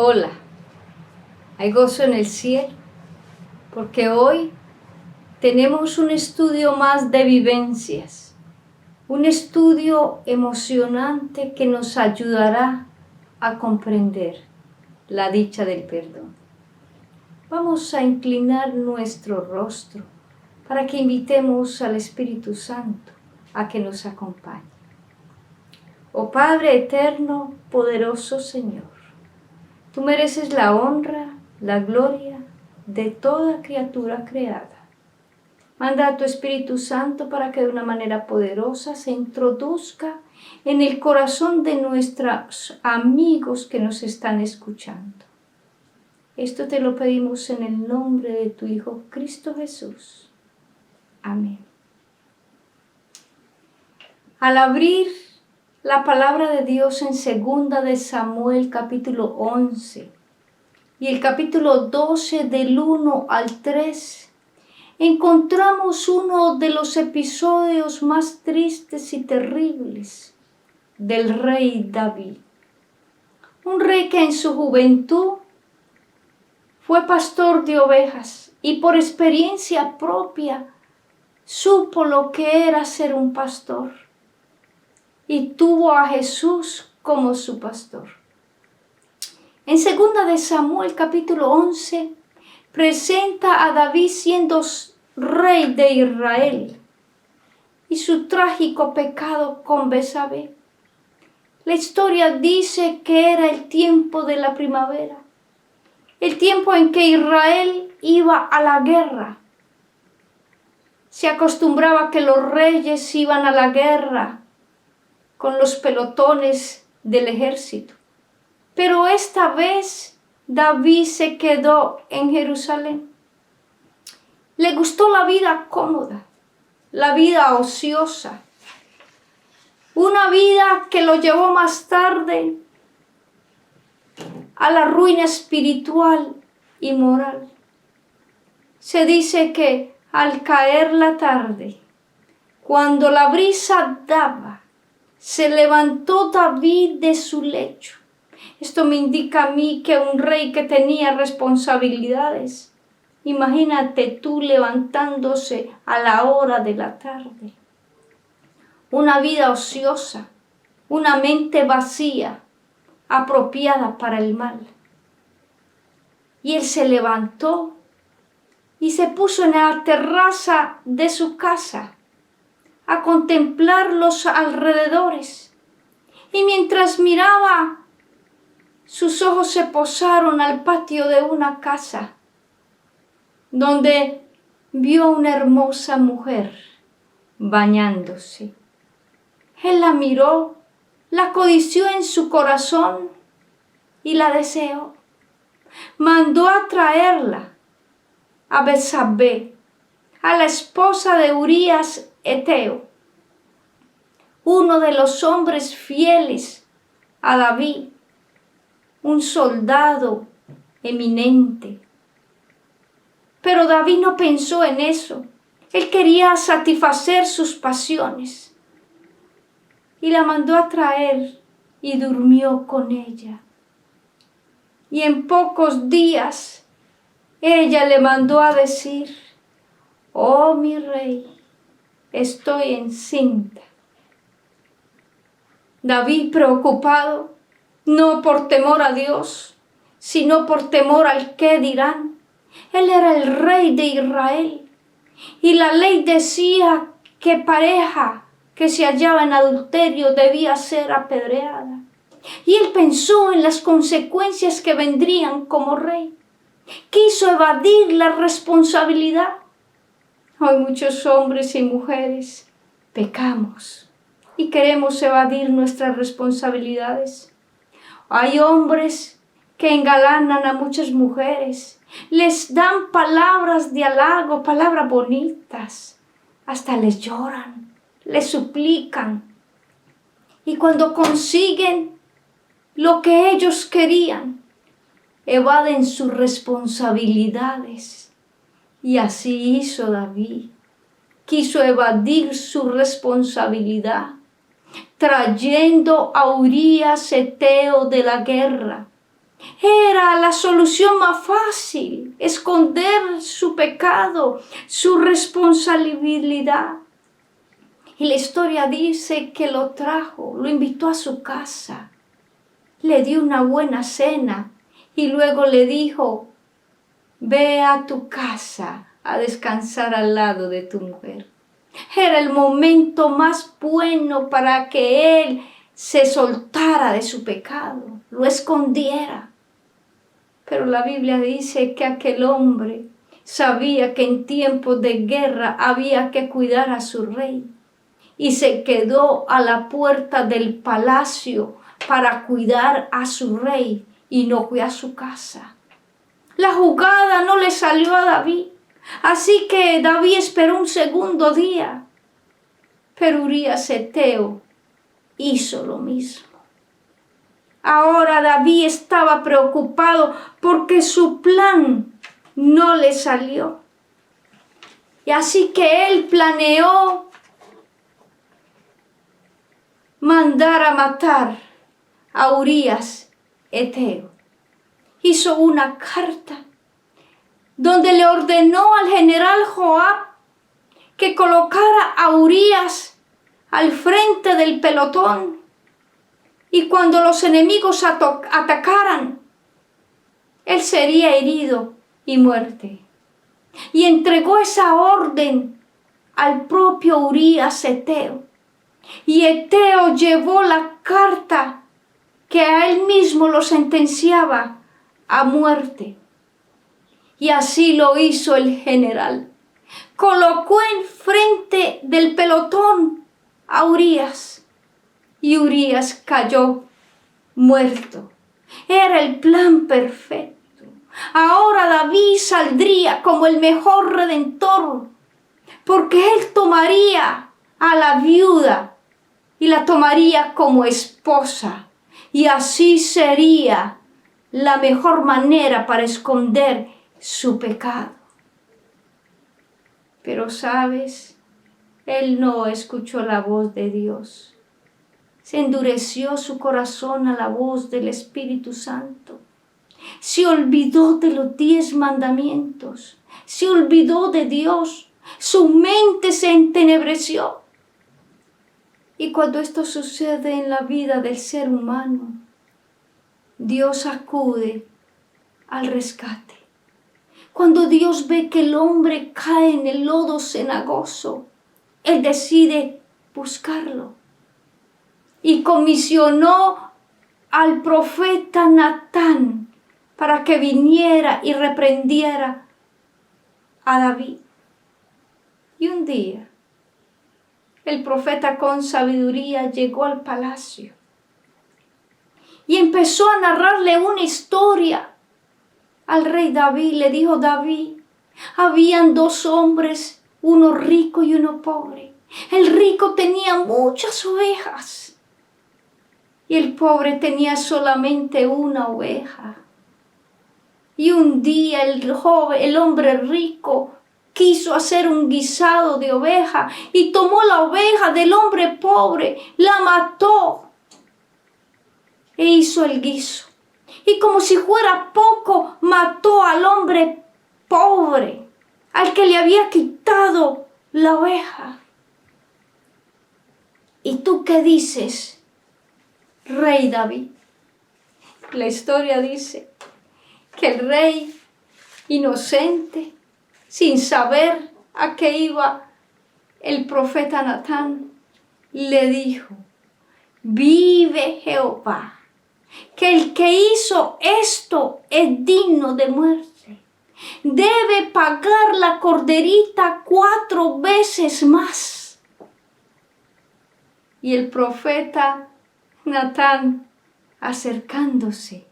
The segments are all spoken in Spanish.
Hola, hay gozo en el cielo, porque hoy tenemos un estudio más de vivencias, un estudio emocionante que nos ayudará a comprender la dicha del perdón. Vamos a inclinar nuestro rostro para que invitemos al Espíritu Santo a que nos acompañe. Oh Padre eterno, poderoso Señor, tú mereces la honra, la gloria de toda criatura creada. Manda a tu Espíritu Santo para que de una manera poderosa se introduzca en el corazón de nuestros amigos que nos están escuchando. Esto te lo pedimos en el nombre de tu Hijo Cristo Jesús. Amén. Al abrir la palabra de Dios en 2 de Samuel capítulo 11 y el capítulo 12 del 1 al 3, encontramos uno de los episodios más tristes y terribles del rey David. Un rey que en su juventud fue pastor de ovejas y por experiencia propia supo lo que era ser un pastor y tuvo a Jesús como su pastor. En 2 de Samuel capítulo 11 presenta a David siendo rey de Israel y su trágico pecado con Betsabé. La historia dice que era el tiempo de la primavera, el tiempo en que Israel iba a la guerra. Se acostumbraba que los reyes iban a la guerra con los pelotones del ejército. Pero esta vez David se quedó en Jerusalén. Le gustó la vida cómoda, la vida ociosa, una vida que lo llevó más tarde a la ruina espiritual y moral. Se dice que al caer la tarde, cuando la brisa daba, se levantó David de su lecho. Esto me indica a mí que un rey que tenía responsabilidades. Imagínate tú levantándose a la hora de la tarde. Una vida ociosa, una mente vacía, apropiada para el mal. Y él se levantó y se puso en la terraza de su casa a contemplar los alrededores. Y mientras miraba, sus ojos se posaron al patio de una casa, donde vio una hermosa mujer bañándose. Él la miró, la codició en su corazón y la deseó. Mandó a traerla a Betsabé, a la esposa de Urías Eteo, uno de los hombres fieles a David, un soldado eminente. Pero David no pensó en eso. Él quería satisfacer sus pasiones. Y la mandó a traer y durmió con ella. Y en pocos días ella le mandó a decir: «Oh, mi rey, estoy encinta». David, preocupado, no por temor a Dios, sino por temor al qué dirán. Él era el rey de Israel y la ley decía que pareja que se hallaba en adulterio debía ser apedreada. Y él pensó en las consecuencias que vendrían como rey. Quiso evadir la responsabilidad. Hoy muchos hombres y mujeres pecamos y queremos evadir nuestras responsabilidades. Hay hombres que engalanan a muchas mujeres, les dan palabras de halago, palabras bonitas, hasta les lloran, les suplican. Y cuando consiguen lo que ellos querían, evaden sus responsabilidades. Y así hizo David. Quiso evadir su responsabilidad, trayendo a Urías Eteo de la guerra Era la solución más fácil, esconder su pecado, su responsabilidad. Y la historia dice que lo trajo, lo invitó a su casa, le dio una buena cena y luego le dijo: ve a tu casa a descansar al lado de tu mujer. Era el momento más bueno para que él se soltara de su pecado, lo escondiera. Pero la Biblia dice que aquel hombre sabía que en tiempos de guerra había que cuidar a su rey y se quedó a la puerta del palacio para cuidar a su rey y no fue a su casa. La jugada no le salió a David, así que David esperó un segundo día, pero Urías Eteo hizo lo mismo. Ahora David estaba preocupado porque su plan no le salió. Y así que él planeó mandar a matar a Urías Eteo. Hizo una carta donde le ordenó al general Joab que colocara a Urías al frente del pelotón y cuando los enemigos atacaran, él sería herido y muerte. Y entregó esa orden al propio Urías Eteo. Y Eteo llevó la carta que a él mismo lo sentenciaba a muerte. Y así lo hizo el general. Colocó enfrente del pelotón a Urías y Urías cayó muerto. Era el plan perfecto. Ahora David saldría como el mejor redentor, porque él tomaría a la viuda y la tomaría como esposa, y así sería la mejor manera para esconder su pecado. Pero sabes, él no escuchó la voz de Dios. Se endureció su corazón a la voz del Espíritu Santo. Se olvidó de los 10 mandamientos. Se olvidó de Dios. Su mente se entenebreció. Y cuando esto sucede en la vida del ser humano, Dios acude al rescate. Cuando Dios ve que el hombre cae en el lodo cenagoso, Él decide buscarlo. Y comisionó al profeta Natán para que viniera y reprendiera a David. Y un día, el profeta con sabiduría llegó al palacio y empezó a narrarle una historia al rey David. Le dijo: David, habían 2 hombres, uno rico y uno pobre. El rico tenía muchas ovejas y el pobre tenía solamente una oveja. Y un día el hombre rico quiso hacer un guisado de oveja y tomó la oveja del hombre pobre, la mató e hizo el guiso. Y como si fuera poco, mató al hombre pobre, al que le había quitado la oveja. ¿Y tú qué dices, rey David? La historia dice que el rey, inocente, sin saber a qué iba el profeta Natán, le dijo: vive Jehová, que el que hizo esto es digno de muerte. Debe pagar la corderita 4 veces más. Y el profeta Natán, acercándose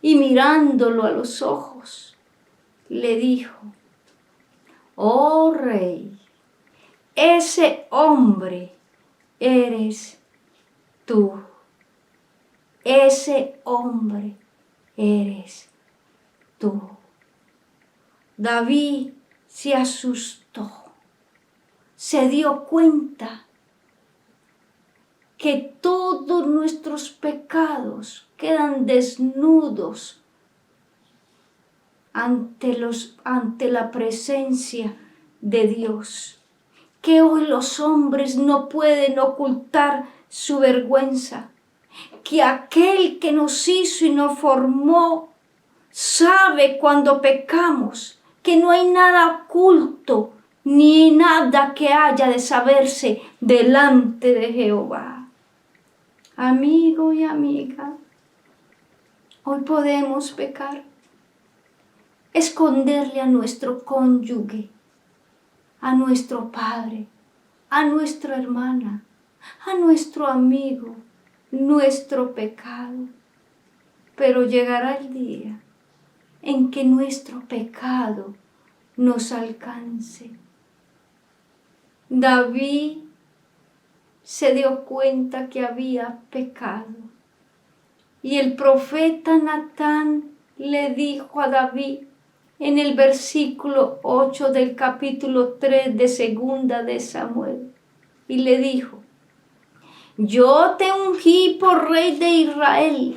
y mirándolo a los ojos, le dijo: oh rey, ese hombre eres tú. Ese hombre eres tú. David se asustó, se dio cuenta que todos nuestros pecados quedan desnudos ante la presencia de Dios. Que hoy los hombres no pueden ocultar su vergüenza. Que aquel que nos hizo y nos formó sabe cuando pecamos, que no hay nada oculto ni nada que haya de saberse delante de Jehová. Amigo y amiga, hoy podemos pecar, esconderle a nuestro cónyuge, a nuestro padre, a nuestra hermana, a nuestro amigo, nuestro pecado. Pero llegará el día en que nuestro pecado nos alcance. David se dio cuenta que había pecado y el profeta Natán le dijo a David en el versículo 8 del capítulo 3 de Segunda de Samuel, y le dijo: yo te ungí por rey de Israel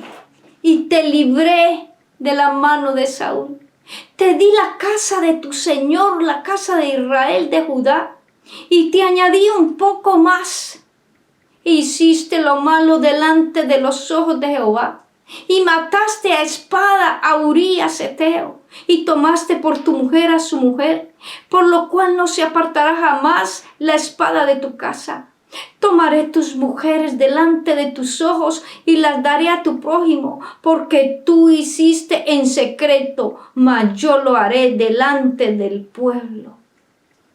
y te libré de la mano de Saúl. Te di la casa de tu Señor, la casa de Israel, de Judá, y te añadí un poco más. Hiciste lo malo delante de los ojos de Jehová, y mataste a espada a Urías Heteo, y tomaste por tu mujer a su mujer, por lo cual no se apartará jamás la espada de tu casa. Tomaré tus mujeres delante de tus ojos y las daré a tu prójimo, porque tú hiciste en secreto, mas yo lo haré delante del pueblo.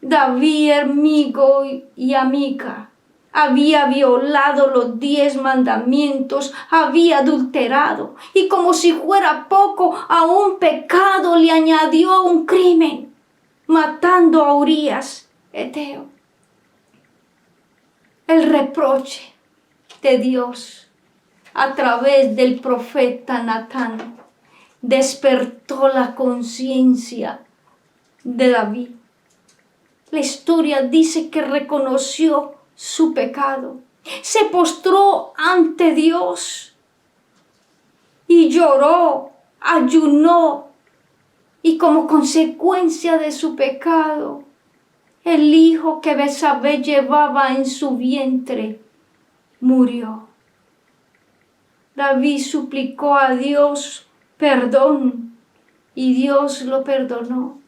David, amigo y amiga, había violado los 10 mandamientos, había adulterado, y como si fuera poco, a un pecado le añadió un crimen, matando a Urías Heteo. El reproche de Dios a través del profeta Natán despertó la conciencia de David. La historia dice que reconoció su pecado, se postró ante Dios y lloró, ayunó, y como consecuencia de su pecado, el hijo que Betsabé llevaba en su vientre murió. David suplicó a Dios perdón y Dios lo perdonó.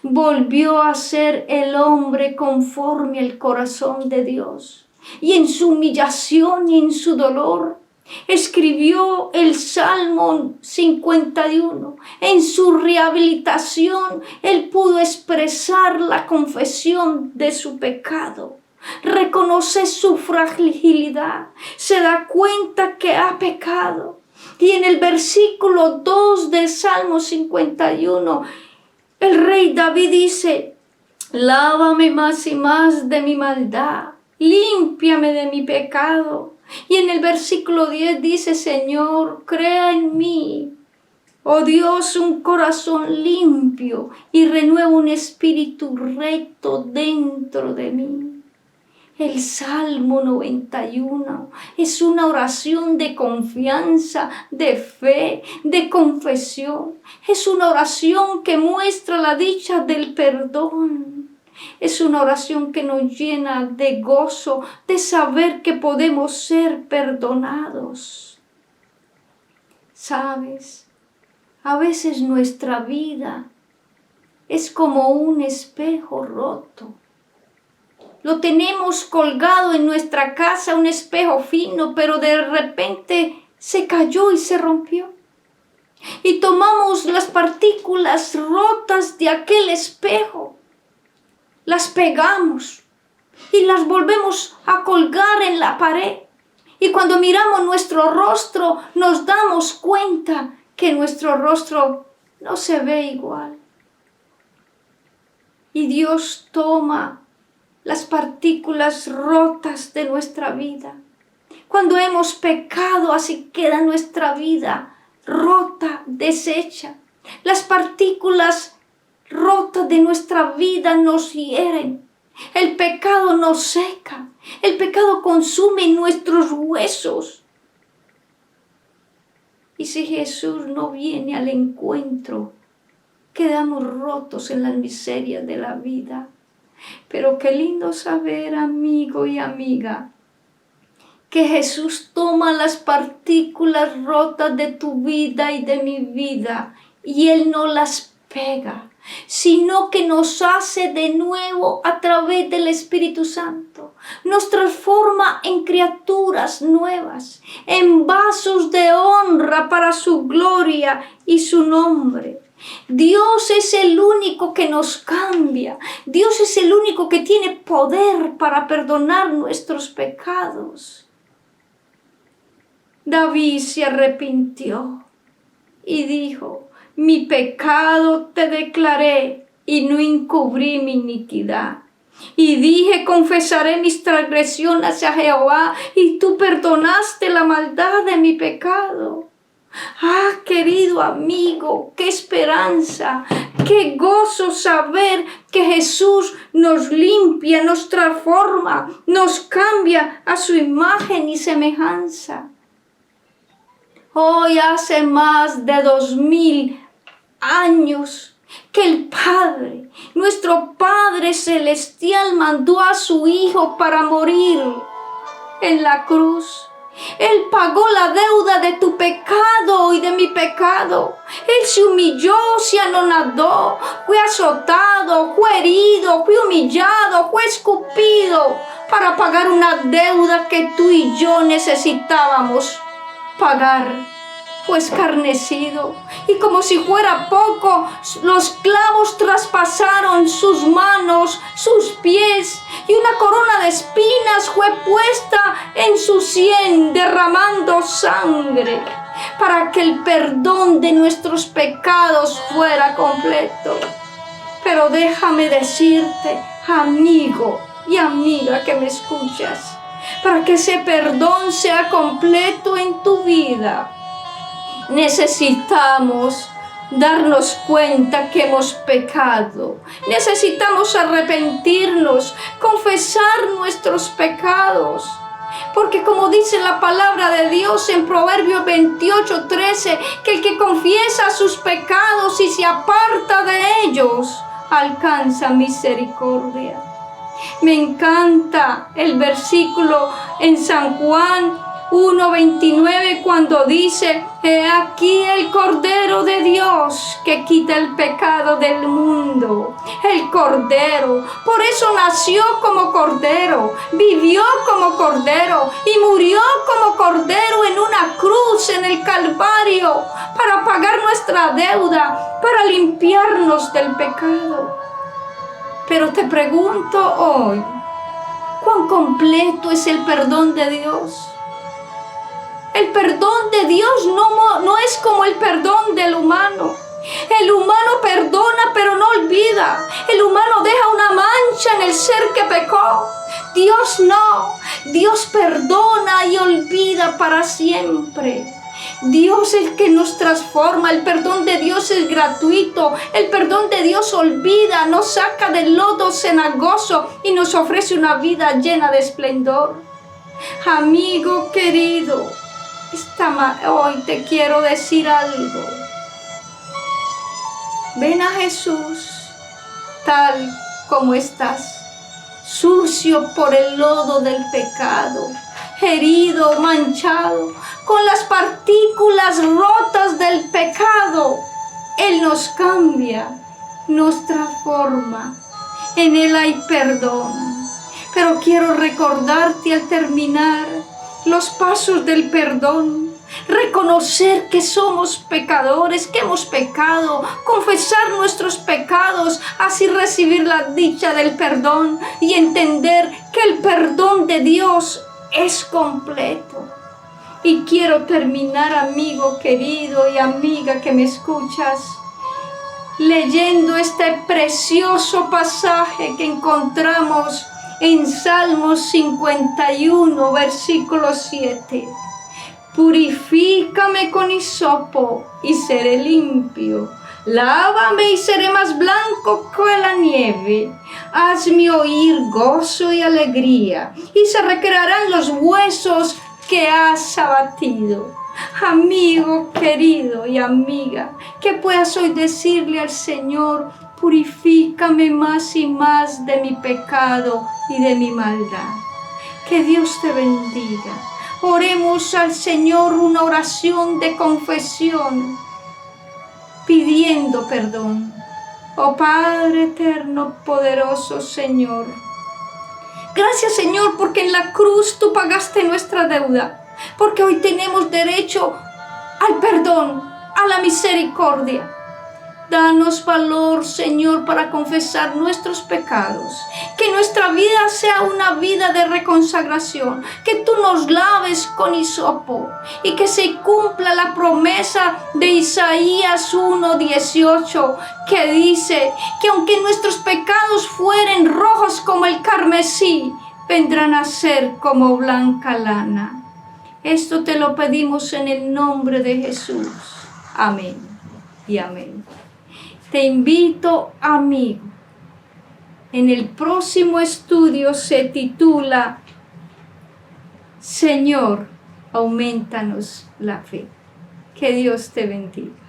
Volvió a ser el hombre conforme al corazón de Dios. Y en su humillación y en su dolor escribió el Salmo 51. En su rehabilitación, él pudo expresar la confesión de su pecado. Reconoce su fragilidad, se da cuenta que ha pecado. Y en el versículo 2 del Salmo 51, el rey David dice: lávame más y más de mi maldad, límpiame de mi pecado. Y en el versículo 10 dice: Señor, crea en mí, oh Dios, un corazón limpio y renueva un espíritu recto dentro de mí. El Salmo 91 es una oración de confianza, de fe, de confesión. Es una oración que muestra la dicha del perdón. Es una oración que nos llena de gozo, de saber que podemos ser perdonados. ¿Sabes? A veces nuestra vida es como un espejo roto. Lo tenemos colgado en nuestra casa, un espejo fino, pero de repente se cayó y se rompió. Y tomamos las partículas rotas de aquel espejo, las pegamos y las volvemos a colgar en la pared. Y cuando miramos nuestro rostro, nos damos cuenta que nuestro rostro no se ve igual. Y Dios toma las partículas rotas de nuestra vida. Cuando hemos pecado, así queda nuestra vida rota, deshecha. Las partículas rotas de nuestra vida nos hieren. El pecado nos seca. El pecado consume nuestros huesos. Y si Jesús no viene al encuentro quedamos rotos en las miserias de la vida. Pero qué lindo saber, amigo y amiga, que Jesús toma las partículas rotas de tu vida y de mi vida y Él no las pega, sino que nos hace de nuevo a través del Espíritu Santo. Nos transforma en criaturas nuevas, en vasos de honra para su gloria y su nombre. Dios es el único que nos cambia. Dios es el único que tiene poder para perdonar nuestros pecados. David se arrepintió y dijo: mi pecado te declaré y no encubrí mi iniquidad. Y dije: confesaré mis transgresiones a Jehová, y tú perdonaste la maldad de mi pecado. Ah, querido amigo, qué esperanza, qué gozo saber que Jesús nos limpia, nos transforma, nos cambia a su imagen y semejanza. Hoy hace más de 2000 años que el Padre, nuestro Padre Celestial, mandó a su Hijo para morir en la cruz. Él pagó la deuda de tu pecado y de mi pecado. Él se humilló, se anonadó, fue azotado, fue herido, fue humillado, fue escupido para pagar una deuda que tú y yo necesitábamos pagar. Fue escarnecido y como si fuera poco, los clavos traspasaron sus manos, sus pies, y una corona de espinas fue puesta en su sien, derramando sangre para que el perdón de nuestros pecados fuera completo. Pero déjame decirte, amigo y amiga que me escuchas, para que ese perdón sea completo en tu vida, necesitamos darnos cuenta que hemos pecado. Necesitamos arrepentirnos, confesar nuestros pecados. Porque como dice la palabra de Dios en Proverbios 28:13, que el que confiesa sus pecados y se aparta de ellos, alcanza misericordia. Me encanta el versículo en San Juan 1:29 cuando dice: he aquí el Cordero de Dios que quita el pecado del mundo. El Cordero, por eso nació como Cordero, vivió como Cordero y murió como Cordero en una cruz en el Calvario para pagar nuestra deuda, para limpiarnos del pecado. Pero te pregunto hoy, ¿cuán completo es el perdón de Dios? El perdón de Dios no es como el perdón del humano. El humano perdona pero no olvida. El humano deja una mancha en el ser que pecó. Dios no. Dios perdona y olvida para siempre. Dios es el que nos transforma. El perdón de Dios es gratuito. El perdón de Dios olvida, nos saca del lodo cenagoso y nos ofrece una vida llena de esplendor. Amigo querido, hoy te quiero decir algo. Ven a Jesús tal como estás, sucio por el lodo del pecado, herido, manchado, con las partículas rotas del pecado. Él nos cambia, nos transforma. En Él hay perdón. Pero quiero recordarte al terminar los pasos del perdón, reconocer que somos pecadores, que hemos pecado, confesar nuestros pecados, así recibir la dicha del perdón y entender que el perdón de Dios es completo. Y quiero terminar, amigo querido y amiga que me escuchas, leyendo este precioso pasaje que encontramos en Salmos 51, versículo 7. Purifícame con hisopo y seré limpio. Lávame y seré más blanco que la nieve. Hazme oír gozo y alegría, y se recrearán los huesos que has abatido. amigo querido y amiga, que puedas hoy decirle al Señor: purifícame más y más de mi pecado y de mi maldad. Que Dios te bendiga. Oremos al Señor una oración de confesión, pidiendo perdón. Oh Padre eterno, poderoso Señor, gracias Señor porque en la cruz tú pagaste nuestra deuda, porque hoy tenemos derecho al perdón, a la misericordia. Danos valor, Señor, para confesar nuestros pecados. Que nuestra vida sea una vida de reconsagración. Que tú nos laves con hisopo. Y que se cumpla la promesa de Isaías 1:18, que dice que aunque nuestros pecados fueren rojos como el carmesí, vendrán a ser como blanca lana. Esto te lo pedimos en el nombre de Jesús. Amén y amén. Te invito, amigo. En el próximo estudio se titula Señor, aumentanos la fe. Que Dios te bendiga.